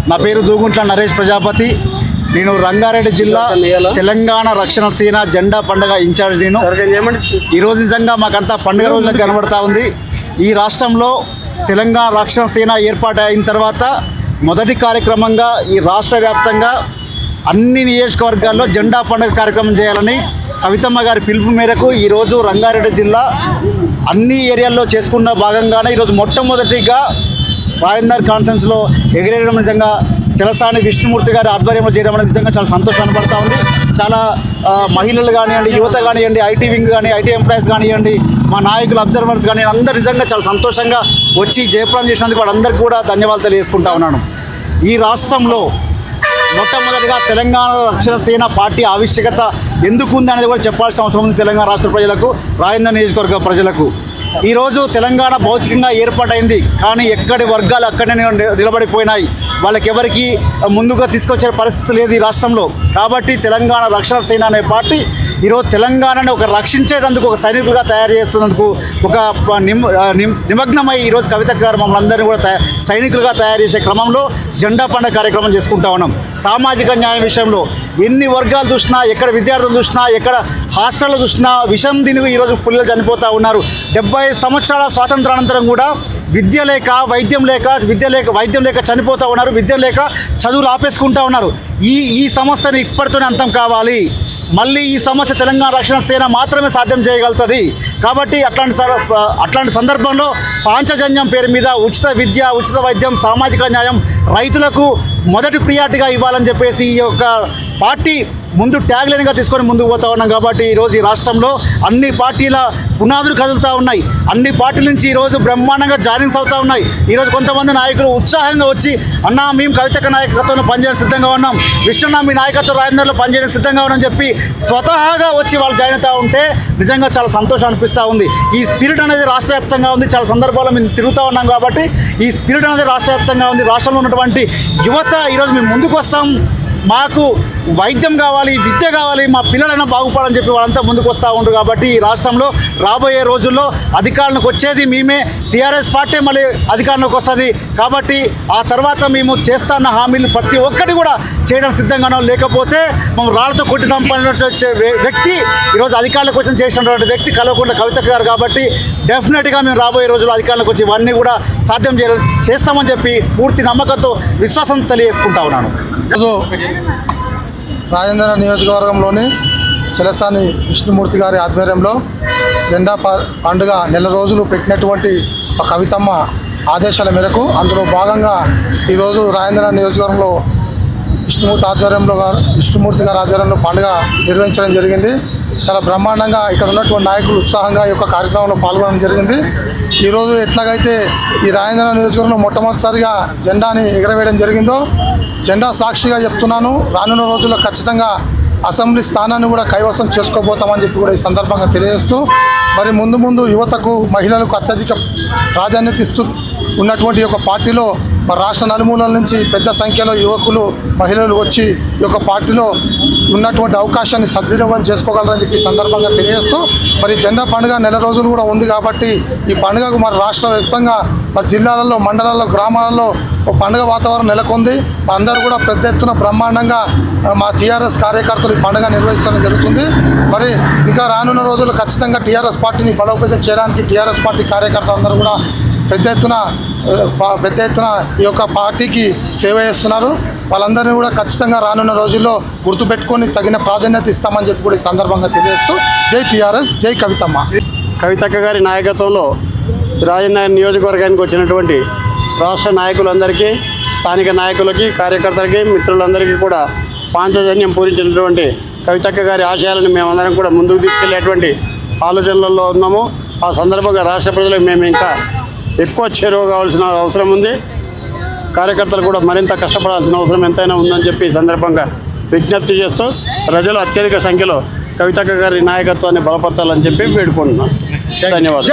నా పేరు దూగుంట్ల నరేష్ ప్రజాపతి. నేను రంగారెడ్డి జిల్లా తెలంగాణ రక్షణ సేన జెండా పండుగ ఇన్ఛార్జ్. నేను ఈరోజు నిజంగా మాకంతా పండుగ రోజులకు కనబడతా ఉంది. ఈ రాష్ట్రంలో తెలంగాణ రక్షణ సేన ఏర్పాటు అయిన తర్వాత మొదటి కార్యక్రమంగా ఈ రాష్ట్ర వ్యాప్తంగా అన్ని నియోజకవర్గాల్లో జెండా పండుగ కార్యక్రమం చేయాలని కవితమ్మ గారి పిలుపు మేరకు ఈరోజు రంగారెడ్డి జిల్లా అన్ని ఏరియాల్లో చేసుకున్న భాగంగానే ఈరోజు మొట్టమొదటిగా రాజేందర్ కాన్ఫరెన్స్లో ఎగిరేయడం నిజంగా చలసాని విష్ణుమూర్తి గారి ఆధ్వర్యంలో చేయడం అనేది నిజంగా చాలా సంతోషాన్ని పడుతూ ఉంది. చాలా మహిళలు కానివ్వండి, యువత కానివ్వండి, ఐటీ వింగ్ కానీ, ఐటీ ఎంప్లాయీస్ కానివ్వండి, మా నాయకులు, అబ్జర్వర్స్ కానీ అందరూ నిజంగా చాలా సంతోషంగా వచ్చి జయప్రదం చేసినందుకు వాళ్ళందరికీ కూడా ధన్యవాదాలు తెలియజేసుకుంటా ఉన్నాను. ఈ రాష్ట్రంలో మొట్టమొదటిగా తెలంగాణ రక్షణ సేన పార్టీ ఆవశ్యకత ఎందుకు ఉంది అనేది కూడా చెప్పాల్సిన అవసరం ఉంది తెలంగాణ రాష్ట్ర ప్రజలకు, రాజేంద్ర నియోజకవర్గ ప్రజలకు. ఈరోజు తెలంగాణ భౌతికంగా ఏర్పాటైంది, కానీ ఎక్కడి వర్గాలు అక్కడనే నిలబడిపోయినాయి. వాళ్ళకెవరికి ముందుగా తీసుకొచ్చే పరిస్థితి లేదు ఈ రాష్ట్రంలో. కాబట్టి తెలంగాణ రక్షణ సేన అనే పార్టీ ఈరోజు తెలంగాణని రక్షించేటందుకు ఒక సైనికులుగా తయారు చేస్తున్నందుకు ఒక నిమగ్నమై ఈరోజు కవిత గారు మమ్మల్ని అందరినీ కూడా సైనికులుగా తయారు చేసే క్రమంలో జెండా పండుగ కార్యక్రమం చేసుకుంటా ఉన్నాం. సామాజిక న్యాయం విషయంలో ఎన్ని వర్గాలు చూసినా, ఎక్కడ విద్యార్థులు చూసినా, ఎక్కడ హాస్టల్లో చూసినా విషం తిని ఈరోజు పిల్లలు చనిపోతూ ఉన్నారు. 70 సంవత్సరాల స్వాతంత్రానంతరం కూడా విద్య లేక, వైద్యం లేక చనిపోతూ ఉన్నారు. విద్య లేక చదువులు ఆపేసుకుంటూ ఉన్నారు. ఈ సమస్యను ఇప్పటితోనే అంతం కావాలి. మళ్ళీ ఈ సమస్య తెలంగాణ రక్షణ సేన మాత్రమే సాధ్యం చేయగలుగుతుంది. కాబట్టి అట్లాంటి సందర్భంలో పాంచజన్యం పేరు మీద ఉచిత విద్య, ఉచిత వైద్యం, సామాజిక న్యాయం రైతులకు మొదటి ప్రియారిటీగా ఇవ్వాలని చెప్పేసి ఈ యొక్క పార్టీ ముందు ట్యాగ్లైన్గా తీసుకొని ముందుకు పోతా ఉన్నాం. కాబట్టి ఈరోజు ఈ రాష్ట్రంలో అన్ని పార్టీల పునాదులు కదులుతూ ఉన్నాయి. అన్ని పార్టీల నుంచి ఈరోజు బ్రహ్మాండంగా జాయినింగ్స్ అవుతూ ఉన్నాయి. ఈరోజు కొంతమంది నాయకులు ఉత్సాహంగా వచ్చి అన్నా మేము కవితక్క నాయకత్వంలో పనిచేయడానికి సిద్ధంగా ఉన్నాం, విష్ణున్న మీ నాయకత్వం రాజేందర్లో పనిచేయడానికి సిద్ధంగా ఉన్నామని చెప్పి స్వతహాగా వచ్చి వాళ్ళు జాయిన్ అవుతూ ఉంటే నిజంగా చాలా సంతోషం అనిపిస్తూ ఉంది. ఈ స్పిరిట్ అనేది రాష్ట్ర వ్యాప్తంగా ఉంది. చాలా సందర్భాల్లో మేము తిరుగుతూ ఉన్నాం కాబట్టి ఈ స్పిరిట్ అనేది రాష్ట్ర వ్యాప్తంగా ఉంది. రాష్ట్రంలో ఉన్నటువంటి యువత ఈరోజు మేము ముందుకు వస్తాం, మాకు వైద్యం కావాలి, విద్య కావాలి, మా పిల్లలైనా బాగుపడాలని చెప్పి వాళ్ళంతా ముందుకు వస్తూ ఉంటారు. కాబట్టి ఈ రాష్ట్రంలో రాబోయే రోజుల్లో అధికారంలోకి వచ్చేది మేమే, టీఆర్ఎస్ పార్టీ మళ్ళీ అధికారంలోకి వస్తుంది. కాబట్టి ఆ తర్వాత మేము చేస్తున్న హామీలు ప్రతి ఒక్కటి కూడా చేయడం సిద్ధంగానో, లేకపోతే మేము రాళ్లతో కొట్టి సంపాదించిన వ్యక్తి ఈరోజు అధికారంలోకి వచ్చి చేసినటువంటి వ్యక్తి కల్వకుంట్ల కవిత గారు. కాబట్టి డెఫినెట్గా మేము రాబోయే రోజుల్లో అధికారంలోకి వచ్చి ఇవన్నీ కూడా సాధ్యం చేస్తామని చెప్పి పూర్తి నమ్మకంతో, విశ్వాసం తెలియజేసుకుంటా ఉన్నాను. రాజేంద్ర నియోజకవర్గంలోని చలసాని విష్ణుమూర్తి గారి ఆధ్వర్యంలో జెండా పండుగ నెల రోజులు పెట్టినటువంటి కవితమ్మ ఆదేశాల మేరకు అందులో భాగంగా ఈరోజు రాజేంద్ర నియోజకవర్గంలో విష్ణుమూర్తి గారి ఆధ్వర్యంలో పండుగ నిర్వహించడం జరిగింది. చాలా బ్రహ్మాండంగా ఇక్కడ ఉన్నటువంటి నాయకులు ఉత్సాహంగా ఈ యొక్క కార్యక్రమంలో పాల్గొనడం జరిగింది. ఈరోజు ఎట్లాగైతే ఈ రాజేంద్ర నియోజకవర్గంలో మొట్టమొదటిసారిగా జెండాని ఎగరవేయడం జరిగిందో, జెండా సాక్షిగా చెప్తున్నాను, రానున్న రోజుల్లో ఖచ్చితంగా అసెంబ్లీ స్థానాన్ని కూడా కైవసం చేసుకోబోతామని చెప్పి కూడా ఈ సందర్భంగా తెలియజేస్తూ, మరి ముందు యువతకు, మహిళలకు అత్యధిక ప్రాధాన్యత ఇస్తూ ఉన్నటువంటి ఒక పార్టీలో మరి రాష్ట్ర నలుమూలల నుంచి పెద్ద సంఖ్యలో యువకులు, మహిళలు వచ్చి ఈ యొక్క పార్టీలో ఉన్నటువంటి అవకాశాన్ని సద్వినియోగం చేసుకోగలరని చెప్పి సందర్భంగా తెలియజేస్తూ, మరి జెండా పండుగ నెల రోజులు కూడా ఉంది కాబట్టి ఈ పండుగకు మరి రాష్ట్ర వ్యాప్తంగా మరి జిల్లాలలో, మండలాల్లో, గ్రామాలలో ఒక పండుగ వాతావరణం నెలకొంది. అందరూ కూడా పెద్ద ఎత్తున బ్రహ్మాండంగా మా టీఆర్ఎస్ కార్యకర్తలు ఈ పండుగ నిర్వహించడం జరుగుతుంది. మరి ఇంకా రానున్న రోజుల్లో ఖచ్చితంగా టీఆర్ఎస్ పార్టీని బలోపేతం చేయడానికి టీఆర్ఎస్ పార్టీ కార్యకర్తలందరూ కూడా పెద్ద ఎత్తున ఈ యొక్క పార్టీకి సేవ చేస్తున్నారు. వాళ్ళందరినీ కూడా ఖచ్చితంగా రానున్న రోజుల్లో గుర్తుపెట్టుకొని తగిన ప్రాధాన్యత ఇస్తామని చెప్పి కూడా ఈ సందర్భంగా తెలియజేస్తూ జై టీఆర్ఎస్, జై కవితమ్మ. కవితక్క గారి నాయకత్వంలో రాజేంద్ర నియోజకవర్గానికి వచ్చినటువంటి రాష్ట్ర నాయకులందరికీ, స్థానిక నాయకులకి, కార్యకర్తలకి, మిత్రులందరికీ కూడా పాంచజన్యం పూరించినటువంటి కవితక్క గారి ఆశయాలను మేమందరం కూడా ముందుకు తీసుకెళ్లేటువంటి ఆలోచనలలో ఉన్నాము. ఆ సందర్భంగా రాష్ట్ర ప్రజలకు మేము ఇంకా ఎక్కువ చేరువ కావాల్సిన అవసరం ఉంది. కార్యకర్తలు కూడా మరింత కష్టపడాల్సిన అవసరం ఎంతైనా ఉందని చెప్పి ఈ సందర్భంగా విజ్ఞప్తి చేస్తూ ప్రజలు అత్యధిక సంఖ్యలో కవితక్క గారి నాయకత్వాన్ని బలపరచాలని చెప్పి వేడుకుంటున్నాను. ధన్యవాదాలు.